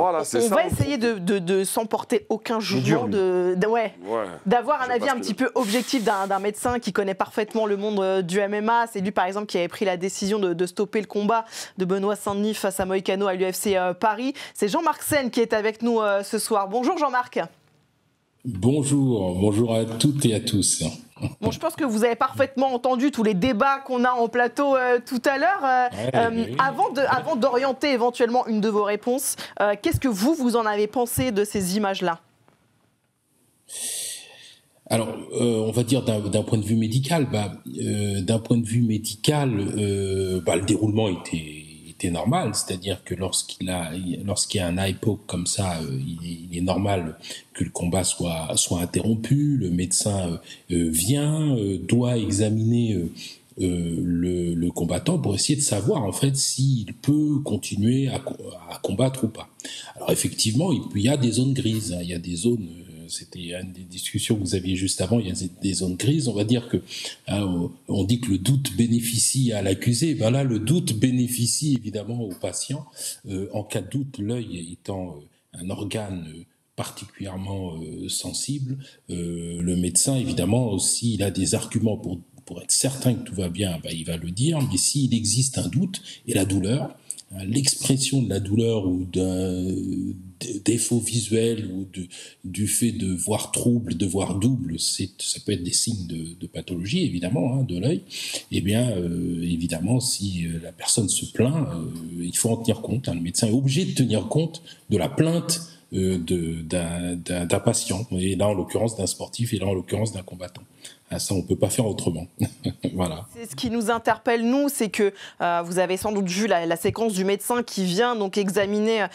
Voilà, c'est ça. On va essayer de s'emporter aucun jugement, d'avoir un avis un petit peu objectif d'un médecin qui connaît parfaitement le monde du MMA. C'est lui, par exemple, qui avait pris la décision de stopper le combat de Benoît Saint-Denis face à Moïcano à l'UFC Paris. C'est Jean-Marc Senne qui est avec nous ce soir. Bonjour Jean-Marc. Bonjour à toutes et à tous. Bon, je pense que vous avez parfaitement entendu tous les débats qu'on a en plateau tout à l'heure. Avant d'orienter éventuellement une de vos réponses, qu'est-ce que vous en avez pensé de ces images-là ? Alors, on va dire d'un point de vue médical, le déroulement était normal, c'est-à-dire que lorsqu'il y a un eye poke comme ça, il est normal que le combat soit interrompu. Le médecin doit examiner le combattant pour essayer de savoir en fait s'il peut continuer à combattre ou pas. Alors effectivement, il y a des zones grises, hein, il y a des zones. C'était une des discussions que vous aviez juste avant. Il y a des zones grises. On va dire que on dit que le doute bénéficie à l'accusé. Ben là, le doute bénéficie évidemment au patient. En cas de doute, l'œil étant un organe particulièrement sensible, le médecin évidemment, s'il a des arguments pour être certain que tout va bien, ben, il va le dire. Mais s'il existe un doute et la douleur, l'expression de la douleur ou d'un défaut visuel ou du fait de voir trouble, de voir double, ça peut être des signes de pathologie évidemment, hein, de l'œil. Eh bien, évidemment, si la personne se plaint, il faut en tenir compte. Hein. Le médecin est obligé de tenir compte de la plainte d'un patient, et là en l'occurrence d'un sportif, et là en l'occurrence d'un combattant. Ah, ça, on ne peut pas faire autrement. Voilà. C'est ce qui nous interpelle, nous, c'est que vous avez sans doute vu la séquence du médecin qui vient donc examiner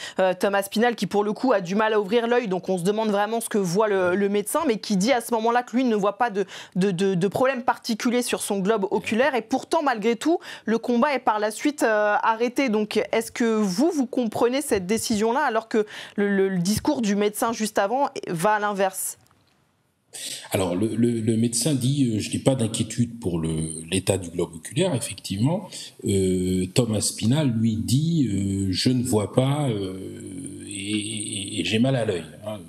Thomas Spinal, qui pour le coup a du mal à ouvrir l'œil, donc on se demande vraiment ce que voit le médecin, mais qui dit à ce moment-là que lui ne voit pas de problème particulier sur son globe oculaire, et pourtant, malgré tout, le combat est par la suite arrêté. Donc, est-ce que vous comprenez cette décision-là, alors que le discours du médecin juste avant va à l'inverse ? Alors, le médecin dit je n'ai pas d'inquiétude pour l'état du globe oculaire, effectivement. Thomas Spinal, lui, dit je ne vois pas et j'ai mal à l'œil. Hein.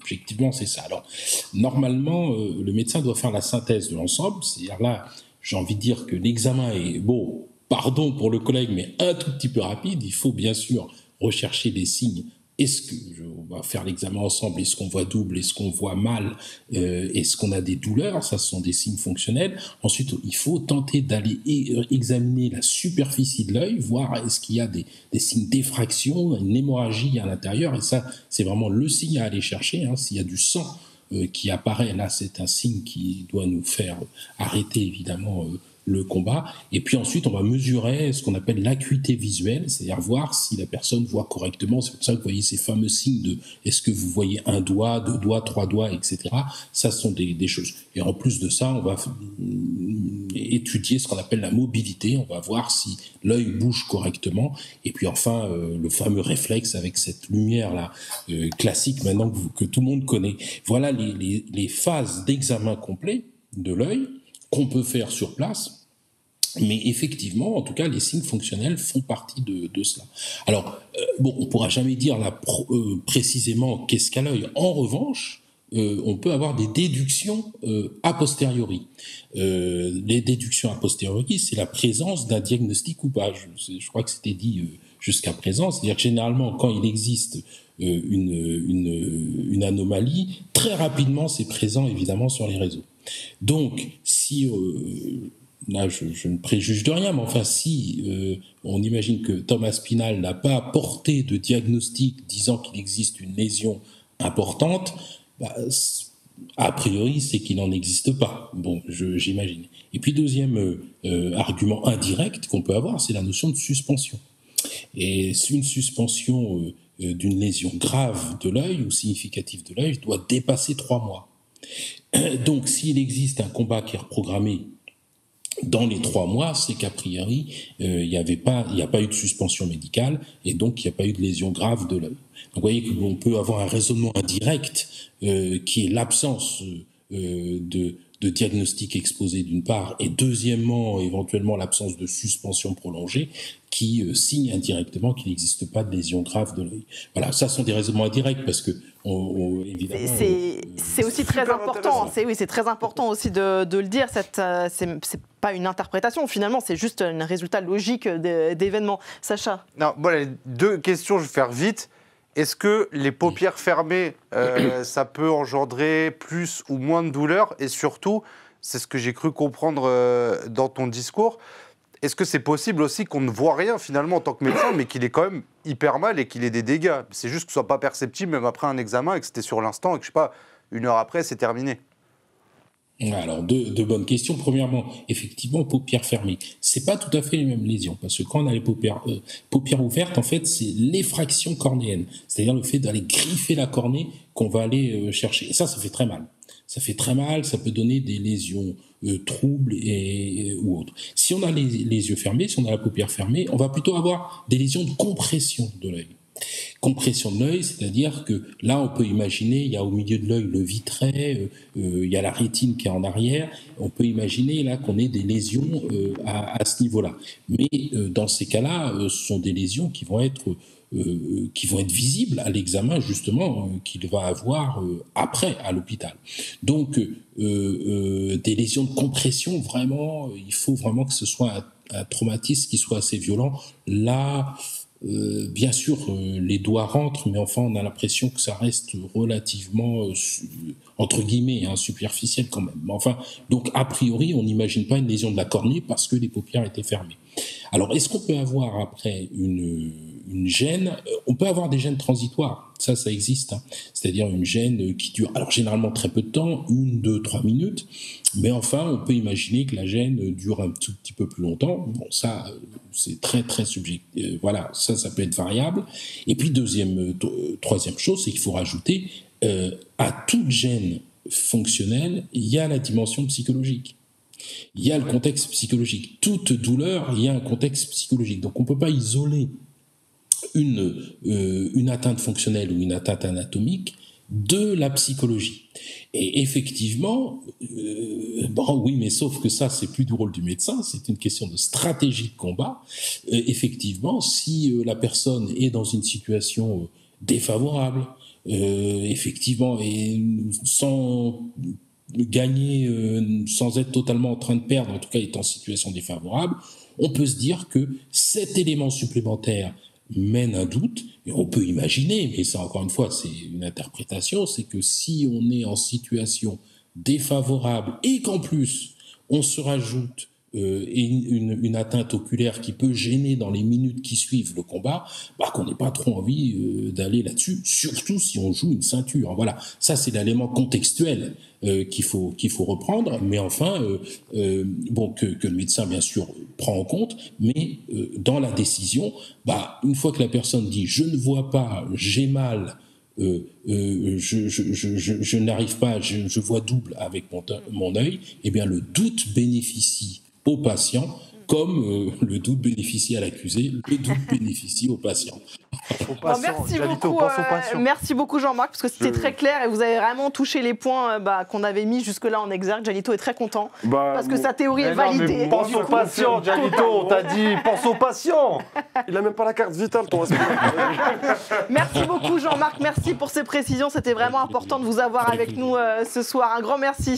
Objectivement, c'est ça. Alors, normalement, le médecin doit faire la synthèse de l'ensemble. C'est-à-dire là, j'ai envie de dire que l'examen est, bon, pardon pour le collègue, mais un tout petit peu rapide. Il faut bien sûr rechercher des signes. On va faire l'examen ensemble, est-ce qu'on voit double, est-ce qu'on voit mal, est-ce qu'on a des douleurs, ça ce sont des signes fonctionnels. Ensuite, il faut tenter d'aller examiner la superficie de l'œil, voir est-ce qu'il y a des signes d'effraction, une hémorragie à l'intérieur, et ça c'est vraiment le signe à aller chercher, hein. S'il y a du sang qui apparaît, là c'est un signe qui doit nous faire arrêter évidemment le combat. Et puis ensuite, on va mesurer ce qu'on appelle l'acuité visuelle, c'est-à-dire voir si la personne voit correctement. C'est pour ça que vous voyez ces fameux signes de est-ce que vous voyez un doigt, deux doigts, trois doigts, etc. Ça, ce sont des choses. Et en plus de ça, on va étudier ce qu'on appelle la mobilité. On va voir si l'œil bouge correctement. Et puis enfin, le fameux réflexe avec cette lumière-là, classique maintenant que tout le monde connaît. Voilà les phases d'examen complet de l'œil qu'on peut faire sur place, mais effectivement, en tout cas, les signes fonctionnels font partie de cela. Alors, bon, on ne pourra jamais dire là précisément qu'est-ce qu'a l'œil. En revanche, on peut avoir des déductions a posteriori. Les déductions a posteriori, c'est la présence d'un diagnostic ou pas. Je crois que c'était dit jusqu'à présent. C'est-à-dire que généralement, quand il existe une anomalie, très rapidement, c'est présent évidemment sur les réseaux. Donc, si, là je ne préjuge de rien, mais enfin si on imagine que Thomas Spinal n'a pas apporté de diagnostic disant qu'il existe une lésion importante, a priori c'est qu'il n'en existe pas. Bon, j'imagine. Et puis deuxième argument indirect qu'on peut avoir, c'est la notion de suspension. Et une suspension d'une lésion grave de l'œil ou significative de l'œil doit dépasser 3 mois. Donc, s'il existe un combat qui est reprogrammé dans les 3 mois, c'est qu'a priori, il n'y a pas eu de suspension médicale et donc il n'y a pas eu de lésion grave de l'œil. Donc, vous voyez qu'on peut avoir un raisonnement indirect qui est l'absence de de diagnostic exposé d'une part, et deuxièmement, éventuellement l'absence de suspension prolongée, qui signe indirectement qu'il n'existe pas de lésion grave de l'œil. Voilà, ça sont des raisonnements indirects parce que évidemment. C'est aussi très important. C'est très important aussi de le dire. C'est pas une interprétation finalement, c'est juste un résultat logique d'événements. Sacha. Non, bon, les deux questions, je vais faire vite. Est-ce que les paupières fermées, ça peut engendrer plus ou moins de douleur? Et surtout, c'est ce que j'ai cru comprendre dans ton discours. Est-ce que c'est possible aussi qu'on ne voit rien finalement en tant que médecin, mais qu'il ait quand même hyper mal et qu'il ait des dégâts? C'est juste que ce ne soit pas perceptible même après un examen et que c'était sur l'instant et que, je sais pas, 1 heure après, c'est terminé. Alors, deux bonnes questions. Premièrement, effectivement, paupières fermées, c'est pas tout à fait les mêmes lésions, parce que quand on a les paupières ouvertes, en fait, c'est l'effraction cornéenne, c'est-à-dire le fait d'aller griffer la cornée qu'on va aller chercher. Et ça fait très mal. Ça fait très mal, ça peut donner des lésions troubles ou autres. Si on a les yeux fermés, si on a la paupière fermée, on va plutôt avoir des lésions de compression de l'œil. Compression de l'œil, c'est-à-dire que là, on peut imaginer, il y a au milieu de l'œil le vitret, il y a la rétine qui est en arrière, on peut imaginer là qu'on ait des lésions à ce niveau-là. Mais dans ces cas-là, ce sont des lésions qui vont être visibles à l'examen, justement, qu'il va avoir après, à l'hôpital. Donc, des lésions de compression, vraiment, il faut vraiment que ce soit un traumatisme qui soit assez violent. Là, bien sûr, les doigts rentrent, mais enfin, on a l'impression que ça reste relativement, entre guillemets, superficiel quand même. Enfin, donc, a priori, on n'imagine pas une lésion de la cornée parce que les paupières étaient fermées. Alors, est-ce qu'on peut avoir après une gêne? On peut avoir des gênes transitoires, ça existe, hein. C'est-à-dire une gêne qui dure, alors généralement très peu de temps, 1, 2, 3 minutes, mais enfin, on peut imaginer que la gêne dure un tout petit peu plus longtemps. Bon, ça, c'est très, très subjectif. Voilà, ça peut être variable. Et puis, troisième chose, c'est qu'il faut rajouter, à toute gêne fonctionnelle, il y a la dimension psychologique. Il y a le contexte psychologique. Toute douleur, il y a un contexte psychologique. Donc, on ne peut pas isoler une atteinte fonctionnelle ou une atteinte anatomique de la psychologie. Et effectivement, oui, mais sauf que ça, c'est plus du rôle du médecin, c'est une question de stratégie de combat. Effectivement, si la personne est dans une situation défavorable, effectivement, et sans gagner, sans être totalement en train de perdre, en tout cas est en situation défavorable, on peut se dire que cet élément supplémentaire mène un doute, et on peut imaginer, mais ça encore une fois c'est une interprétation, c'est que si on est en situation défavorable et qu'en plus on se rajoute une atteinte oculaire qui peut gêner dans les minutes qui suivent le combat, qu'on n'ait pas trop envie d'aller là-dessus, surtout si on joue une ceinture. Voilà, ça c'est l'élément contextuel qu'il faut reprendre, mais enfin, que le médecin bien sûr prend en compte, mais dans la décision, une fois que la personne dit « je ne vois pas, j'ai mal », je n'arrive pas, je vois double avec mon œil, eh bien le doute bénéficie au patient comme le doute bénéficie à l'accusé, le doute bénéficie au patient. Merci beaucoup Jean-Marc, parce que c'était très clair et vous avez vraiment touché les points qu'on avait mis jusque-là en exergue. Gianito est très content parce que sa théorie est validée. Pense au patient, Gianito, on t'a dit, pense au patient. Il n'a même pas la carte vitale, ton Merci beaucoup Jean-Marc, merci pour ces précisions. C'était vraiment important de vous avoir avec nous ce soir. Un grand merci.